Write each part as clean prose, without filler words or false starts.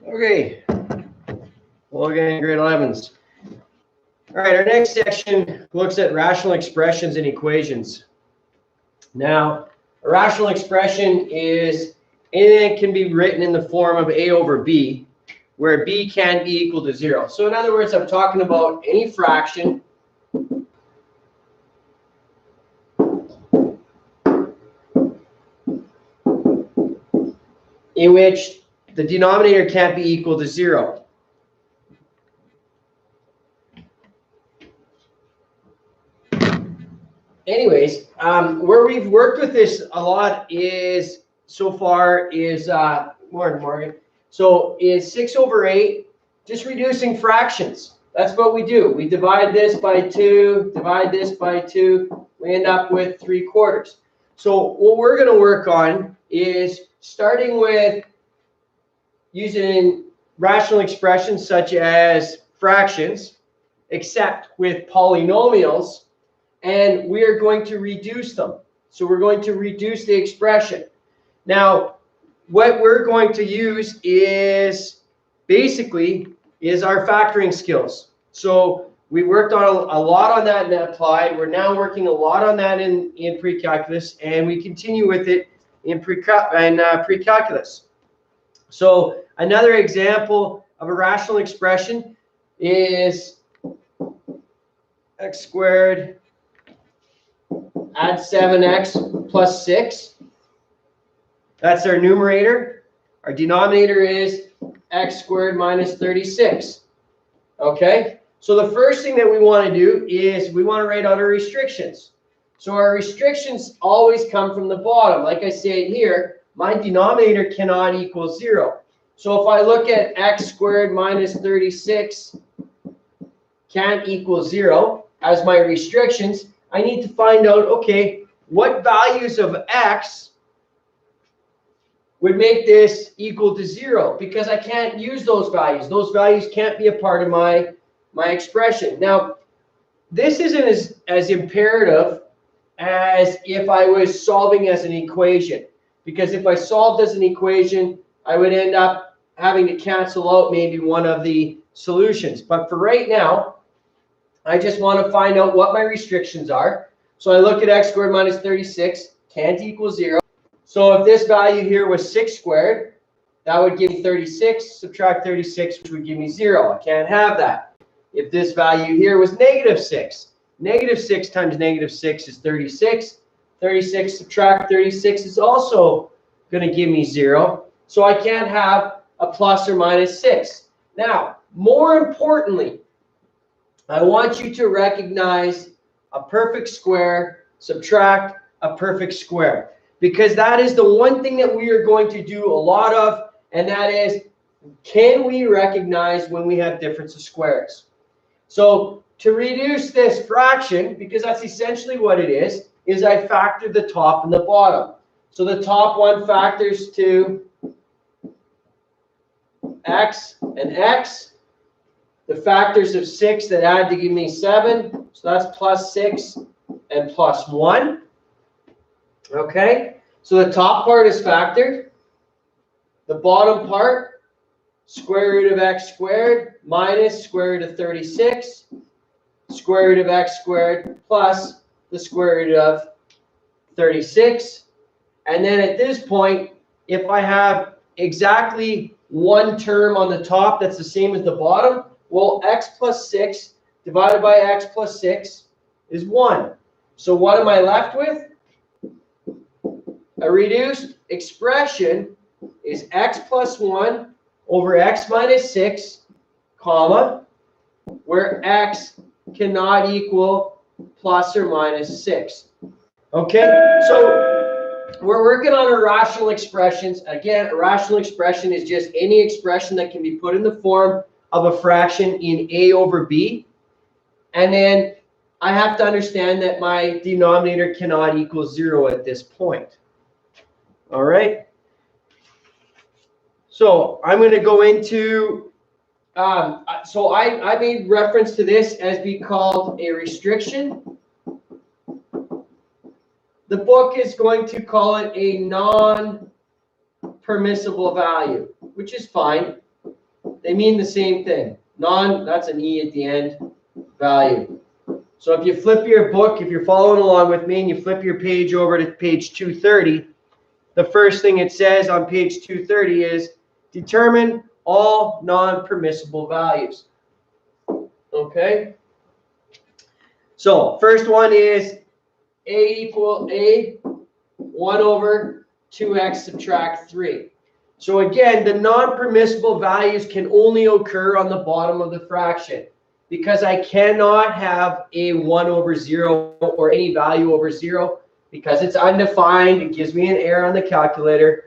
Okay, well, again, grade 11s. All right, our next section looks at rational expressions and equations. Now, a rational expression is anything that can be written in the form of a over b, where b can be equal to 0. So in other words, I'm talking about any fraction in which the denominator can't be equal to 0. Anyways, where we've worked with this a lot is so far is Morgan. So is 6 over 8, just reducing fractions. That's what we do. We divide this by 2, divide this by 2. We end up with 3/4. So what we're going to work on is starting with using rational expressions such as fractions, except with polynomials. And we are going to reduce them. So we're going to reduce the expression. Now, what we're going to use is basically our factoring skills. So we worked on a lot on that and applied. We're now working a lot on that in pre-calculus, and we continue with it in pre-calculus. So another example of a rational expression is x squared add 7x plus 6. That's our numerator. Our denominator is x squared minus 36. Okay? So the first thing that we want to do is we want to write out our restrictions. So our restrictions always come from the bottom. Like I say here, my denominator cannot equal 0. So if I look at x squared minus 36 can't equal 0 as my restrictions, I need to find out, okay, what values of x would make this equal to 0, because I can't use those values. Those values can't be a part of my expression. Now, this isn't as imperative as if I was solving as an equation, because if I solved as an equation, I would end up having to cancel out maybe one of the solutions. But for right now, I just want to find out what my restrictions are. So I look at x squared minus 36, can't equal 0. So if this value here was 6 squared, that would give me 36. Subtract 36, which would give me 0. I can't have that. If this value here was -6, -6 times -6 is 36. 36 subtract 36 is also going to give me 0. So I can't have a plus or minus 6. Now, more importantly, I want you to recognize a perfect square, subtract a perfect square, because that is the one thing that we are going to do a lot of, and that is, can we recognize when we have difference of squares? So to reduce this fraction, because that's essentially what it is I factor the top and the bottom. So the top one factors to x and x. The factors of 6 that add to give me 7. So that's plus 6 and plus 1. Okay? So the top part is factored. The bottom part, square root of x squared minus square root of 36, square root of x squared plus the square root of 36. And then at this point, if I have exactly one term on the top that's the same as the bottom, well, x plus 6 divided by x plus 6 is 1. So what am I left with? A reduced expression is x plus 1 over x minus 6, comma, where x cannot equal plus or minus 6. Okay, so we're working on irrational expressions. Again, a rational expression is just any expression that can be put in the form of a fraction in a over b. And then I have to understand that my denominator cannot equal 0 at this point. All right. So I'm going to go into, so I made reference to this as being called a restriction. The book is going to call it a non-permissible value, which is fine. They mean the same thing. Non, that's an E at the end, value. So if you flip your book, if you're following along with me and you flip your page over to page 230, the first thing it says on page 230 is determine all non-permissible values. Okay? So first one is A equal A, 1 over 2x subtract 3. So again, the non-permissible values can only occur on the bottom of the fraction because I cannot have a 1 over 0 or any value over 0 because it's undefined. It gives me an error on the calculator.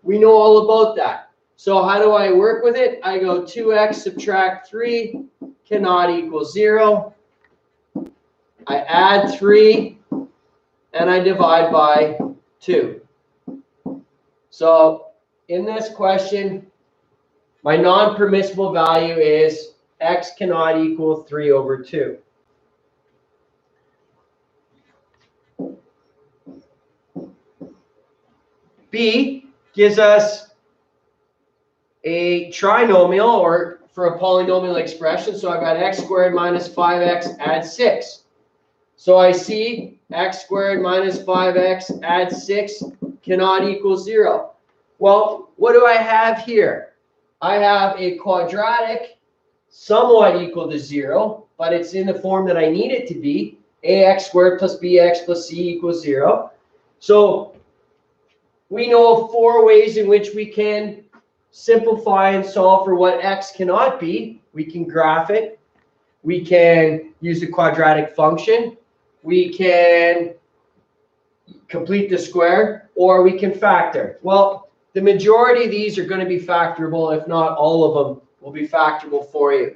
We know all about that. So how do I work with it? I go 2x subtract 3 cannot equal 0. I add 3 and I divide by 2. So in this question, my non-permissible value is x cannot equal 3 over 2. B gives us a trinomial, or for a polynomial expression. So I've got x squared minus 5x add 6. So I see x squared minus 5x add 6 cannot equal 0. Well, what do I have here? I have a quadratic somewhat equal to 0, but it's in the form that I need it to be. Ax squared plus bx plus c equals 0. So we know of 4 ways in which we can simplify and solve for what x cannot be. We can graph it. We can use the quadratic function. We can complete the square, or we can factor. Well, the majority of these are going to be factorable, if not all of them will be factorable for you.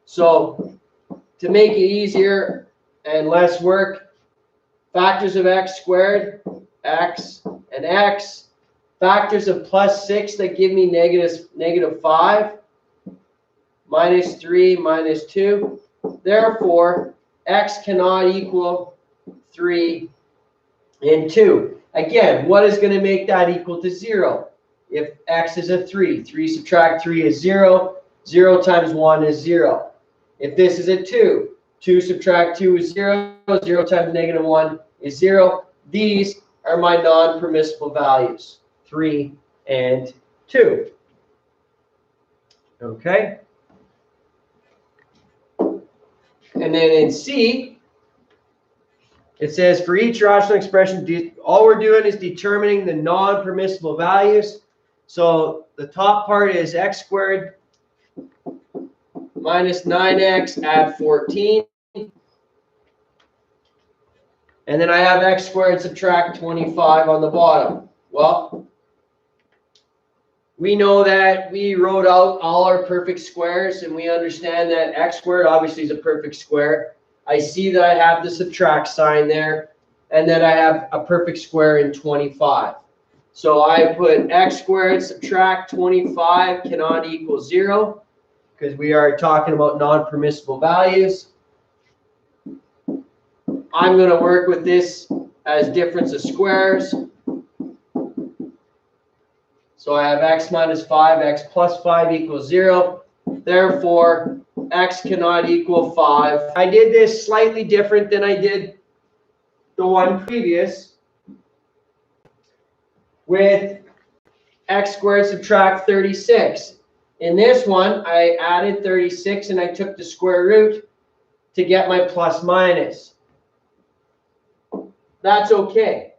So to make it easier and less work, factors of x squared, x and x, factors of plus 6 that give me negative 5, minus 3, minus 2. Therefore, x cannot equal 3 and 2. Again, what is going to make that equal to 0? If x is a 3, 3 subtract 3 is 0. 0 times 1 is 0. If this is a 2, 2 subtract 2 is 0. 0 times negative 1 is 0. These are my non-permissible values, 3 and 2. Okay? And then in C, it says for each rational expression, all we're doing is determining the non-permissible values. So the top part is x squared minus 9x add 14. And then I have x squared subtract 25 on the bottom. Well, we know that we wrote out all our perfect squares, and we understand that x squared obviously is a perfect square. I see that I have the subtract sign there, and that I have a perfect square in 25. So I put x squared subtract 25 cannot equal 0, because we are talking about non-permissible values. I'm going to work with this as difference of squares. So I have x minus 5, x plus 5 equals 0. Therefore, x cannot equal 5. I did this slightly different than I did the one previous with x squared subtract 36. In this one, I added 36 and I took the square root to get my plus minus. That's okay.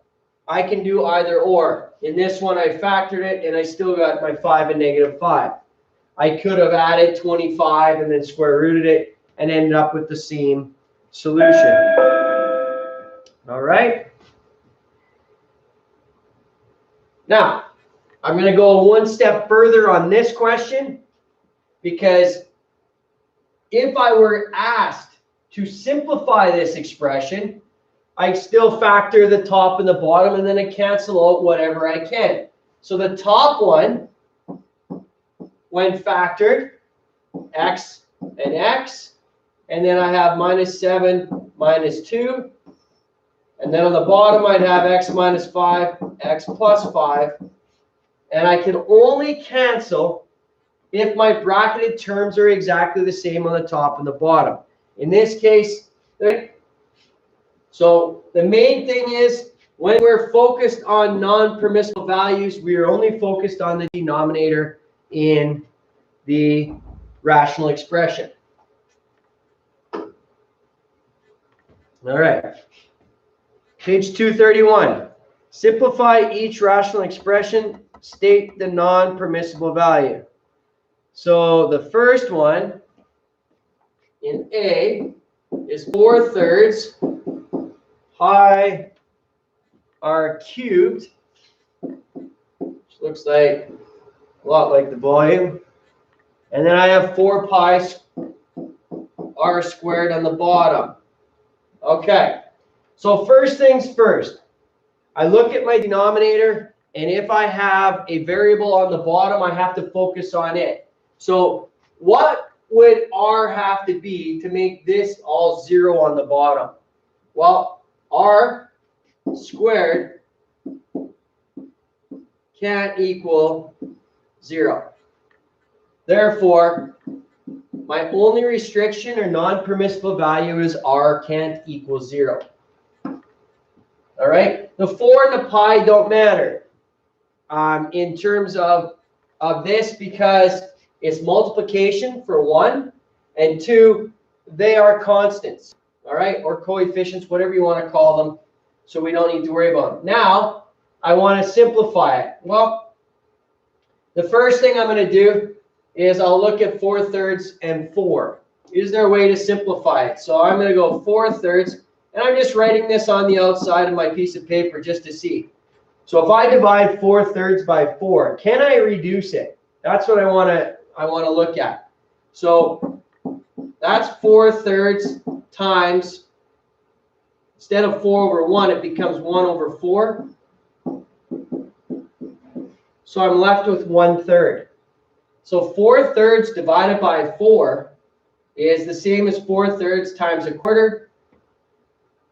I can do either or. In this one, I factored it and I still got my 5 and negative 5. I could have added 25 and then square rooted it and ended up with the same solution. All right. Now, I'm going to go one step further on this question, because if I were asked to simplify this expression, I still factor the top and the bottom, and then I cancel out whatever I can. So the top one, when factored, x and x, and then I have minus 7, minus 2. And then on the bottom, I'd have x minus 5, x plus 5. And I can only cancel if my bracketed terms are exactly the same on the top and the bottom. In this case, so the main thing is when we're focused on non-permissible values, we are only focused on the denominator in the rational expression. All right. Page 231. Simplify each rational expression. State the non-permissible value. So the first one in A is 4/3 pi r cubed, which looks like a lot like the volume. And then I have 4 pi r squared on the bottom. Okay, so first things first, I look at my denominator, and if I have a variable on the bottom, I have to focus on it. So what would r have to be to make this all 0 on the bottom? Well, r squared can't equal 0. Therefore, my only restriction or non-permissible value is r can't equal 0. All right, the 4 and the pi don't matter in terms of this, because it's multiplication for 1, and 2, they are constants, all right, or coefficients, whatever you want to call them, so we don't need to worry about them. Now, I want to simplify it. Well, the first thing I'm going to do is I'll look at 4/3 and 4. Is there a way to simplify it? So I'm going to go 4/3, and I'm just writing this on the outside of my piece of paper just to see. So if I divide 4/3 by 4, can I reduce it? That's what I want to look at. So that's 4/3 times, instead of 4/1, it becomes 1/4. So I'm left with 1/3. So 4/3 divided by 4 is the same as 4/3 times 1/4.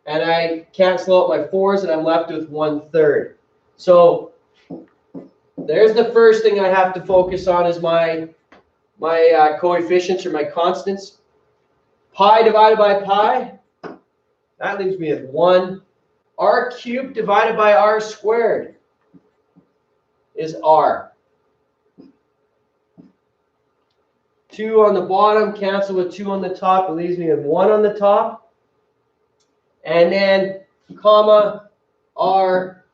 And I cancel out my 4's, and I'm left with 1/3. So there's the first thing I have to focus on is my coefficients or my constants. Pi divided by pi, that leaves me with 1. R cubed divided by r squared is r. 2 on the bottom, cancel with 2 on the top. It leaves me with 1 on the top. And then, comma, r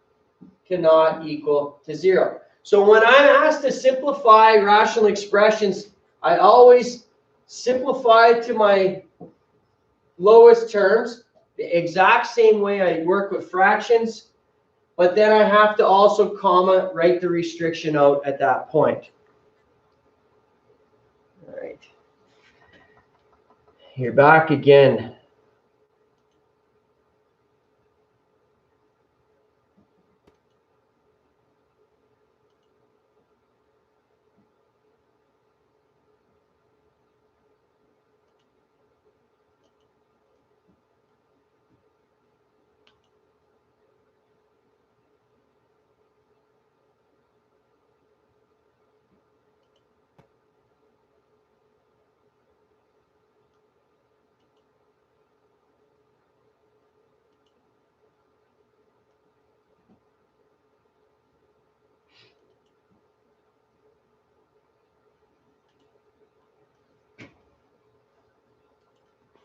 cannot equal to 0. So when I'm asked to simplify rational expressions, I always simplify to my lowest terms, the exact same way I work with fractions, but then I have to also comma write the restriction out at that point. All right. You're back again.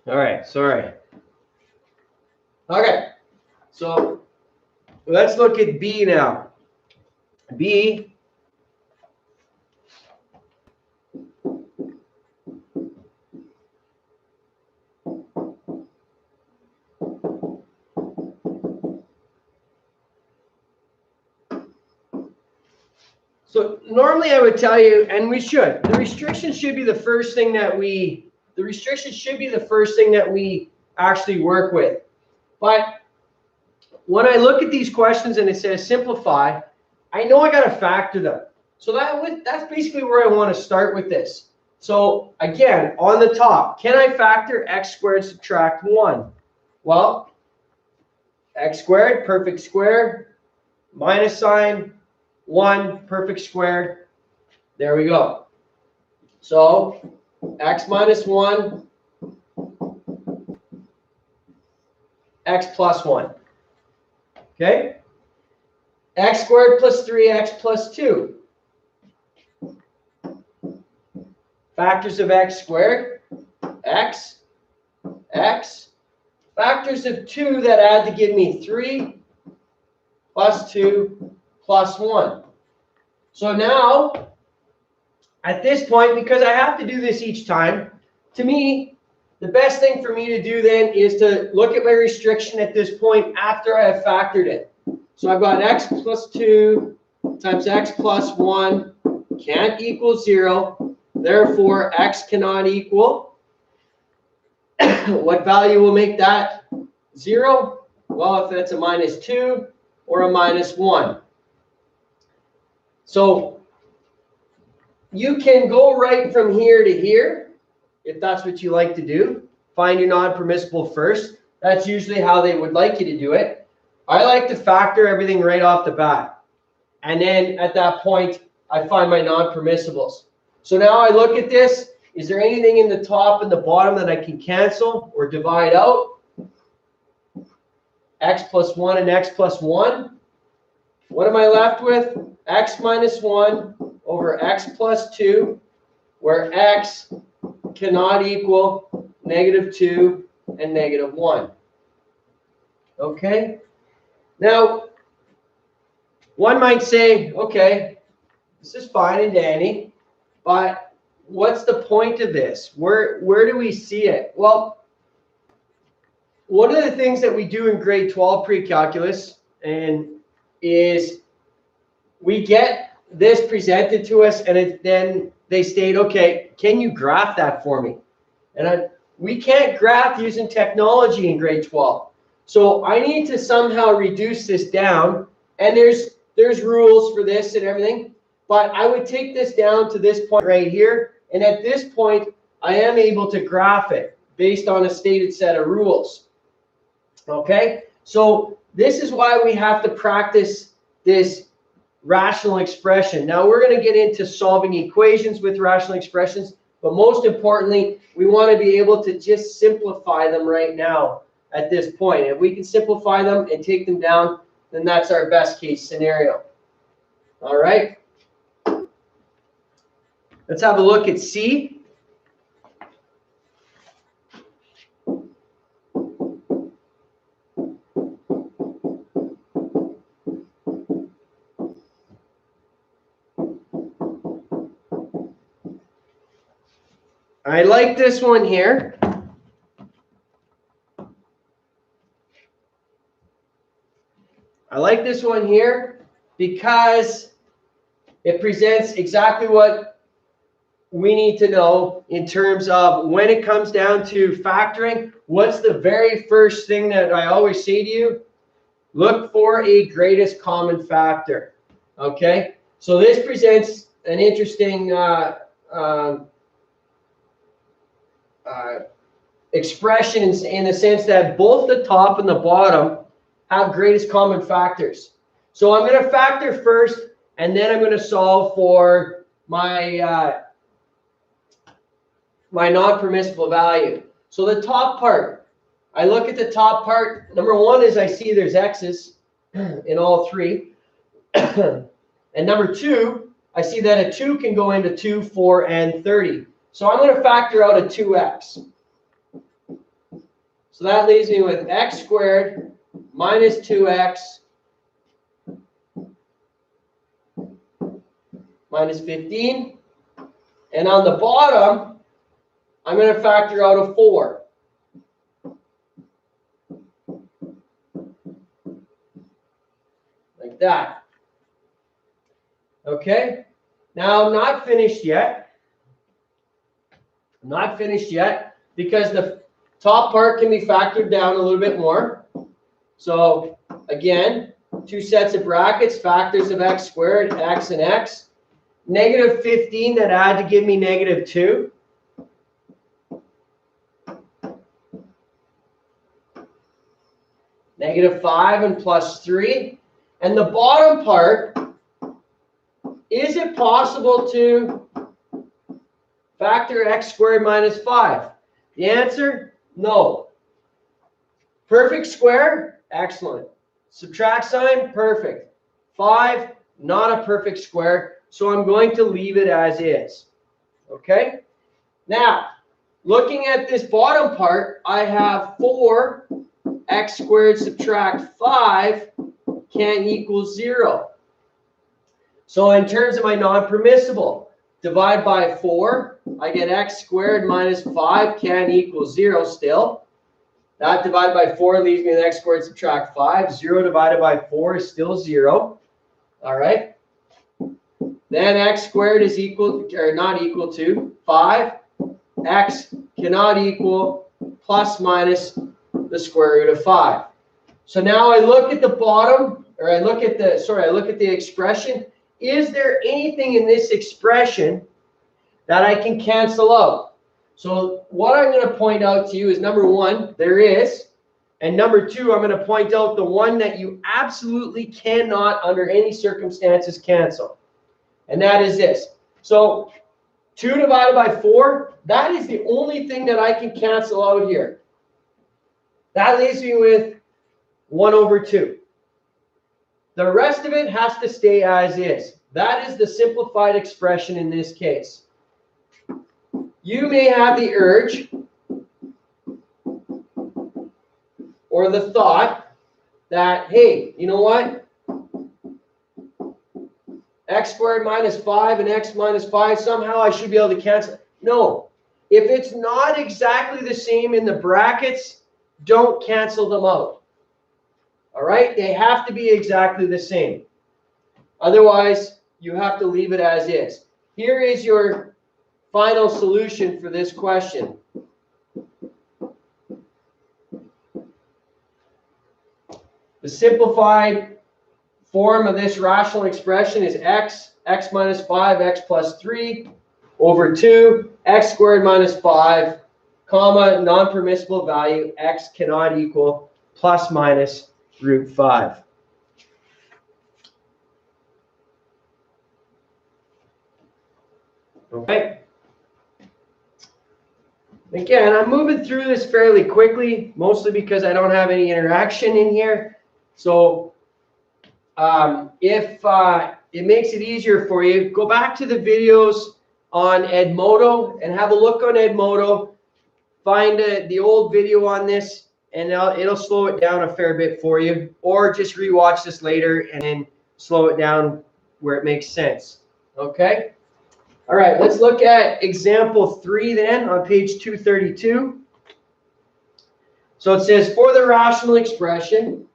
All right, sorry. Okay, so let's look at B now. B so normally I would tell you, and we should, the restriction should be the first thing that we actually work with. But when I look at these questions and it says simplify, I know I got to factor them. So that's basically where I want to start with this. So again, on the top, can I factor x squared subtract 1? Well, x squared, perfect square, minus sign, 1, perfect square. There we go. So x minus 1, x plus 1. Okay? X squared plus 3x plus 2. Factors of x squared, x, x. Factors of 2 that add to give me 3 plus 2 plus 1. So now, at this point, because I have to do this each time, to me, the best thing for me to do then is to look at my restriction at this point after I have factored it. So I've got x plus 2 times x plus 1 can't equal 0. Therefore, x cannot equal. What value will make that 0? Well, if it's a minus 2 or a minus 1. So you can go right from here to here, if that's what you like to do. Find your non-permissible first. That's usually how they would like you to do it. I like to factor everything right off the bat. And then at that point, I find my non-permissibles. So now I look at this. Is there anything in the top and the bottom that I can cancel or divide out? X plus 1 and x plus 1. What am I left with? X minus 1 over x plus 2, where x cannot equal negative 2 and negative 1. Okay? Now, one might say, okay, this is fine and dandy, but what's the point of this? Where do we see it? Well, one of the things that we do in grade 12 pre-calculus is we get this presented to us, and then they state, okay, can you graph that for me? And we can't graph using technology in grade 12. So I need to somehow reduce this down, and there's rules for this and everything, but I would take this down to this point right here, and at this point, I am able to graph it based on a stated set of rules. Okay, so this is why we have to practice this rational expression. Now we're going to get into solving equations with rational expressions, but most importantly, we want to be able to just simplify them right now at this point. If we can simplify them and take them down, then that's our best case scenario. All right. Let's have a look at C. I like this one here. I like this one here because it presents exactly what we need to know in terms of when it comes down to factoring. What's the very first thing that I always say to you? Look for a greatest common factor. Okay, so this presents an interesting expressions in the sense that both the top and the bottom have greatest common factors. So I'm going to factor first, and then I'm going to solve for my my non-permissible value. So the top part, I look at the top part. Number one is I see there's x's in all three. And number two, I see that a 2 can go into 2, 4, and 30. So I'm going to factor out a 2x. So that leaves me with x squared minus 2x minus 15. And on the bottom, I'm going to factor out a 4. Like that. Okay? Now, I'm not finished yet. I'm not finished yet because the top part can be factored down a little bit more. So, again, 2 sets of brackets, factors of x squared, x and x. Negative 15 that add to give me negative 2. Negative 5 and plus 3. And the bottom part, is it possible to Factor x squared minus 5. The answer, no. Perfect square, excellent. Subtract sign, perfect. 5, not a perfect square, so I'm going to leave it as is. Okay? Now, looking at this bottom part, I have 4x squared subtract 5 can equal 0. So in terms of my non-permissible, divide by 4, I get x squared minus 5 can equal 0 still. That divided by 4 leaves me with x squared subtract 5. 0 divided by 4 is still 0. All right. Then x squared is equal, or not equal to 5. X cannot equal plus minus the square root of 5. So now I look at the bottom, or I look at the expression. Is there anything in this expression that I can cancel out? So what I'm going to point out to you is, number one, there is. And number two, I'm going to point out the one that you absolutely cannot, under any circumstances, cancel. And that is this. So 2 divided by 4, that is the only thing that I can cancel out here. That leaves me with 1 over 2. The rest of it has to stay as is. That is the simplified expression in this case. You may have the urge or the thought that, hey, you know what? X squared minus 5 and x minus 5, somehow I should be able to cancel. No. If it's not exactly the same in the brackets, don't cancel them out. All right? They have to be exactly the same. Otherwise, you have to leave it as is. Here is your final solution for this question. The simplified form of this rational expression is x minus 5, x plus 3 over 2, x squared minus 5, comma, non-permissible value, x cannot equal plus minus root 5. Okay. Again, I'm moving through this fairly quickly, mostly because I don't have any interaction in here. So if it makes it easier for you, go back to the videos on Edmodo and have a look on Edmodo. Find the old video on this, and it'll slow it down a fair bit for you. Or just rewatch this later and then slow it down where it makes sense. Okay? All right, let's look at example 3 then on page 232. So it says, for the rational expression,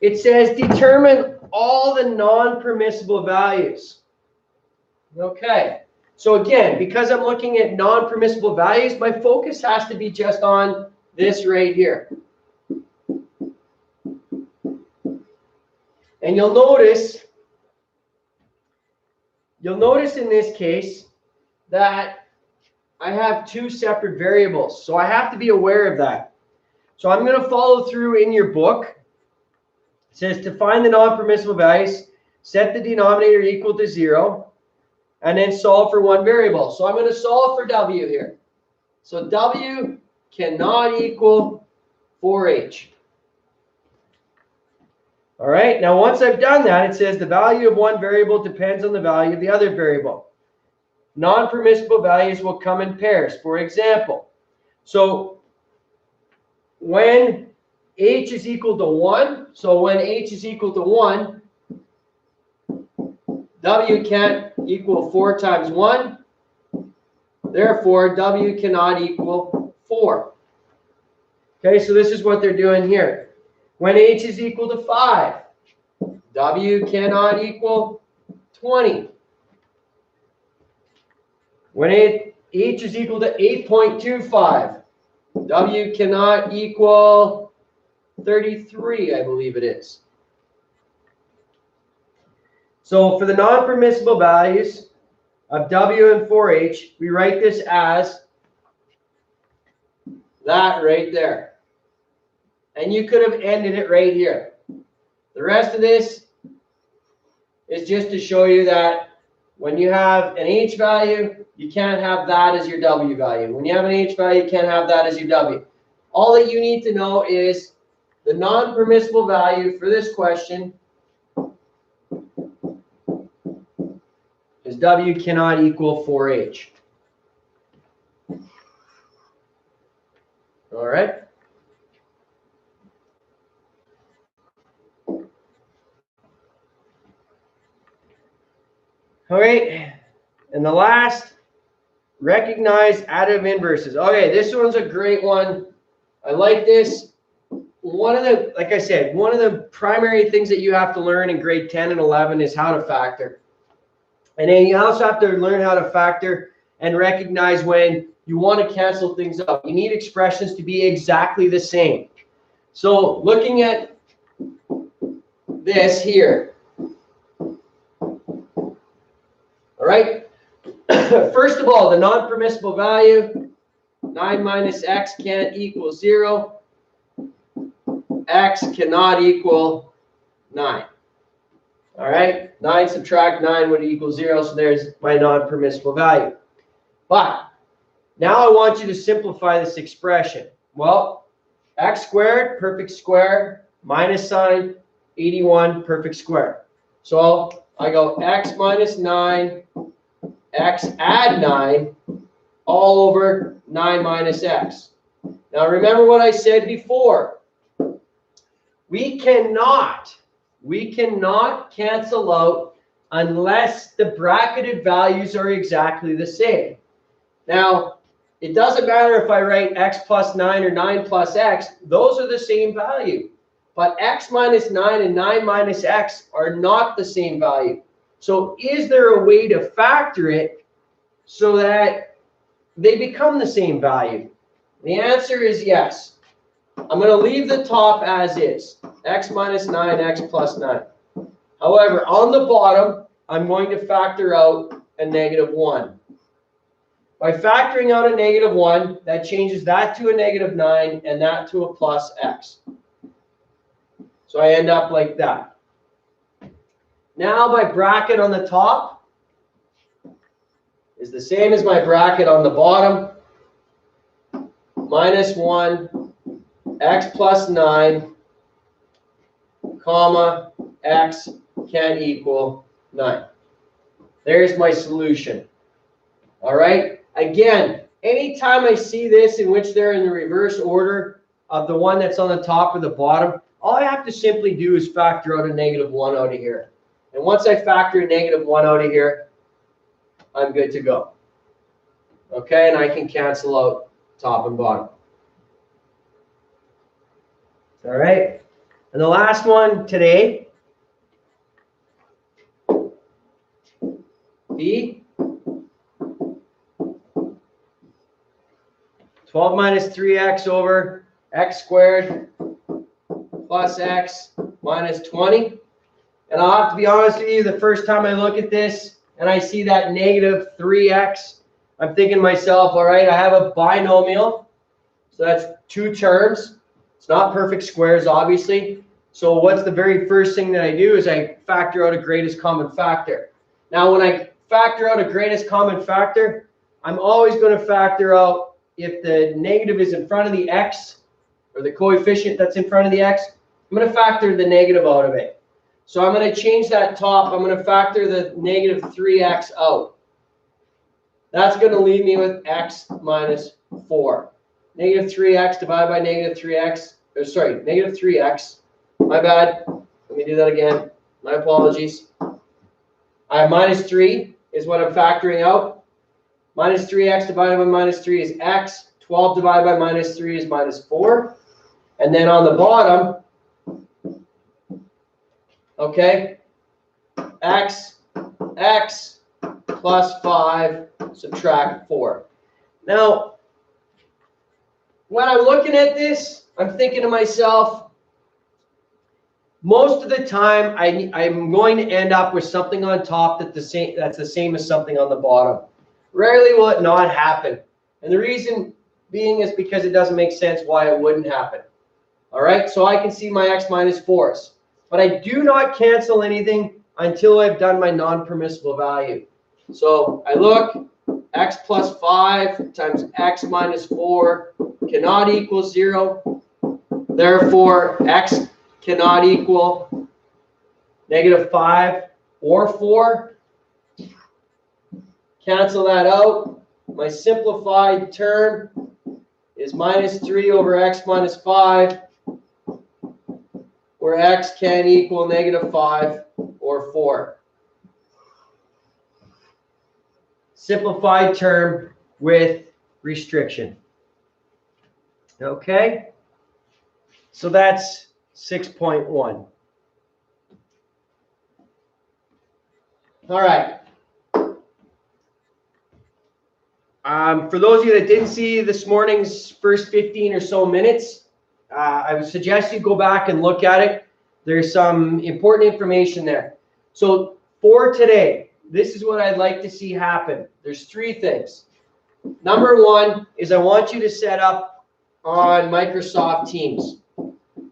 it says determine all the non-permissible values. Okay. So again, because I'm looking at non-permissible values, my focus has to be just on this right here. And you'll notice in this case that I have 2 separate variables. So I have to be aware of that. So I'm going to follow through in your book. It says to find the non-permissible values, set the denominator equal to 0. And then solve for one variable. So I'm going to solve for W here. So W cannot equal 4H. All right. Now, once I've done that, it says the value of one variable depends on the value of the other variable. Non-permissible values will come in pairs. For example, so when H is equal to 1, so when H is equal to 1, W can't equal 4 times 1. Therefore, W cannot equal 4. Okay, so this is what they're doing here. When H is equal to 5, W cannot equal 20. When H is equal to 8.25, W cannot equal 33, I believe it is. So for the non-permissible values of W and 4H, we write this as That right there. And you could have ended it right here. The rest of this is just to show you that when you have an H value, you can't have that as your W value. When you have an H value, you can't have that as your W. All that you need to know is the non-permissible value for this question is W cannot equal 4H. All right. All right. And the last, recognize additive inverses. Okay, this one's a great one. I like this. One of the, like I said, one of the primary things that you have to learn in grade 10 and 11 is how to factor. And then you also have to learn how to factor and recognize when you want to cancel things out. You need expressions to be exactly the same. So looking at this here. All right. First of all, the non-permissible value, 9 minus x can't equal 0. X cannot equal 9. All right. 9 subtract 9 would equal 0. So there's my non-permissible value. But now I want you to simplify this expression. Well, x squared, perfect square, minus sign, 81, perfect square. So I go x minus 9, x add 9, all over 9 minus x. Now remember what I said before. We cannot cancel out unless the bracketed values are exactly the same. Now, it doesn't matter if I write x plus 9 or 9 plus x. Those are the same value. But x minus 9 and 9 minus x are not the same value. So is there a way to factor it so that they become the same value? The answer is yes. I'm going to leave the top as is, x minus 9, x plus 9. However, on the bottom, I'm going to factor out a negative 1. By factoring out a negative 1, that changes that to a negative 9 and that to a plus x. So I end up like that. Now my bracket on the top is the same as my bracket on the bottom. Minus 1, x plus 9, comma, x can equal 9. There's my solution. All right. Again, anytime I see this in which they're in the reverse order of the one that's on the top or the bottom, all I have to simply do is factor out a negative 1 out of here. And once I factor a negative 1 out of here, I'm good to go. Okay, and I can cancel out top and bottom. All right. And the last one today, B. 12 minus 3x over x squared plus x minus 20. And I'll have to be honest with you, the first time I look at this and I see that negative 3x, I'm thinking to myself, all right, I have a binomial. So that's two terms. It's not perfect squares, obviously. So what's the very first thing that I do is I factor out a greatest common factor. Now, when I factor out a greatest common factor, I'm always going to factor out if the negative is in front of the x, or the coefficient that's in front of the x, I'm going to factor the negative out of it. So I'm going to change that top. I'm going to factor the negative 3x out. That's going to leave me with x minus 4. Negative 3x divided by negative 3x, or sorry, negative 3x. My bad. Let me do that again. My apologies. I have minus 3 is what I'm factoring out. Minus 3x divided by minus 3 is x. 12 divided by minus 3 is minus 4. And then on the bottom, okay, x plus 5 subtract 4. Now, when I'm looking at this, I'm thinking to myself, most of the time I'm going to end up with something on top that's the same as something on the bottom. Rarely will it not happen. And the reason being is because it doesn't make sense why it wouldn't happen. All right, so I can see my x minus 4s. But I do not cancel anything until I've done my non-permissible value. So I look, x plus 5 times x minus 4 cannot equal 0. Therefore, x cannot equal -5 or 4. Cancel that out. My simplified term is -3 over x minus 5, where x can equal -5 or 4. Simplified term with restriction. Okay? So that's 6.1. All right. For those of you that didn't see this morning's first 15 or so minutes, I would suggest you go back and look at it. There's some important information there. So for today, this is what I'd like to see happen. There's 3 things. Number 1 is I want you to set up on Microsoft Teams.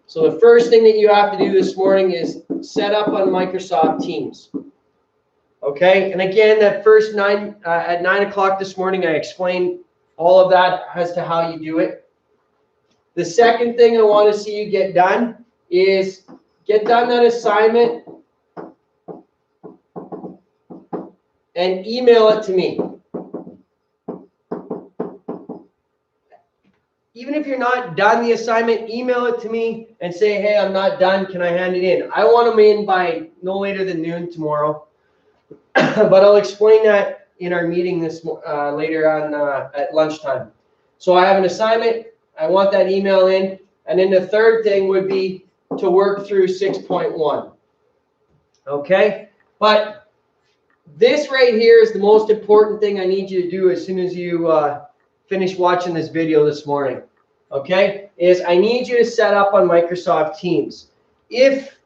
So the first thing that you have to do this morning is set up on Microsoft Teams. Okay, and again, that first at 9 o'clock this morning, I explained all of that as to how you do it. The second thing I want to see you get done is get done that assignment and email it to me. Even if you're not done the assignment, email it to me and say, hey, I'm not done. Can I hand it in? I want them in by no later than noon tomorrow. But I'll explain that in our meeting this later on at lunchtime. So I have an assignment. I want that email in. And then the third thing would be to work through 6.1. Okay? But this right here is the most important thing I need you to do as soon as you finish watching this video this morning. Okay? Is I need you to set up on Microsoft Teams. If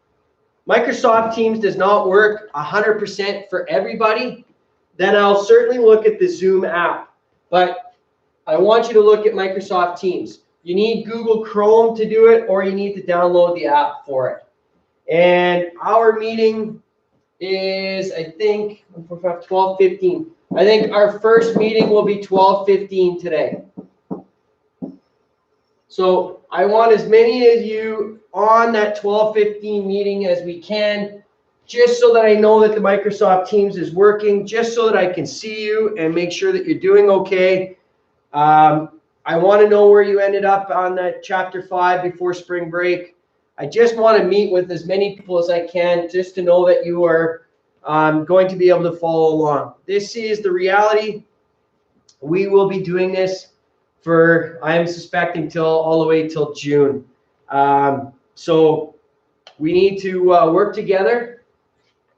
Microsoft Teams does not work 100% for everybody, then I'll certainly look at the Zoom app. But I want you to look at Microsoft Teams. You need Google Chrome to do it, or you need to download the app for it. And our meeting is, I think, 12:15. I think our first meeting will be 12:15 today. So I want as many of you on that 12:15 meeting as we can, just so that I know that the Microsoft Teams is working, just so that I can see you and make sure that you're doing okay. I want to know where you ended up on that chapter 5 before spring break. I just want to meet with as many people as I can, just to know that you are going to be able to follow along. This is the reality. We will be doing this for, I am suspecting, all the way till June. So we need to work together.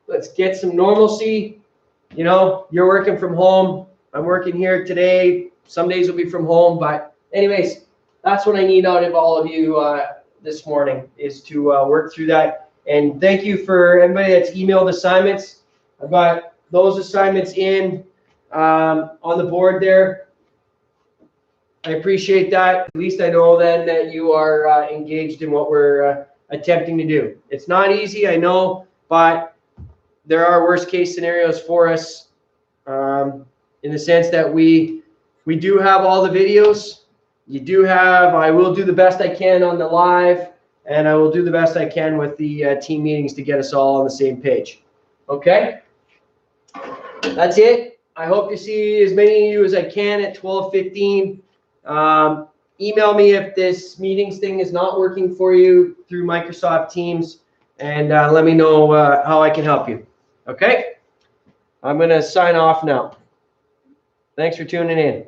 Let's get some normalcy. You know, you're working from home. I'm working here today. Some days will be from home. But anyways, that's what I need out of all of you this morning, is to work through that. And thank you for everybody that's emailed assignments. I've got those assignments in on the board there. I appreciate that. At least I know then that you are engaged in what we're attempting to do. It's not easy, I know, but there are worst case scenarios for us in the sense that we do have all the videos. You do have, I will do the best I can on the live, and I will do the best I can with the team meetings to get us all on the same page. Okay? That's it. I hope to see as many of you as I can at 12:15. Email me if this meetings thing is not working for you through Microsoft Teams, and let me know how I can help you. Okay? I'm going to sign off now. Thanks for tuning in.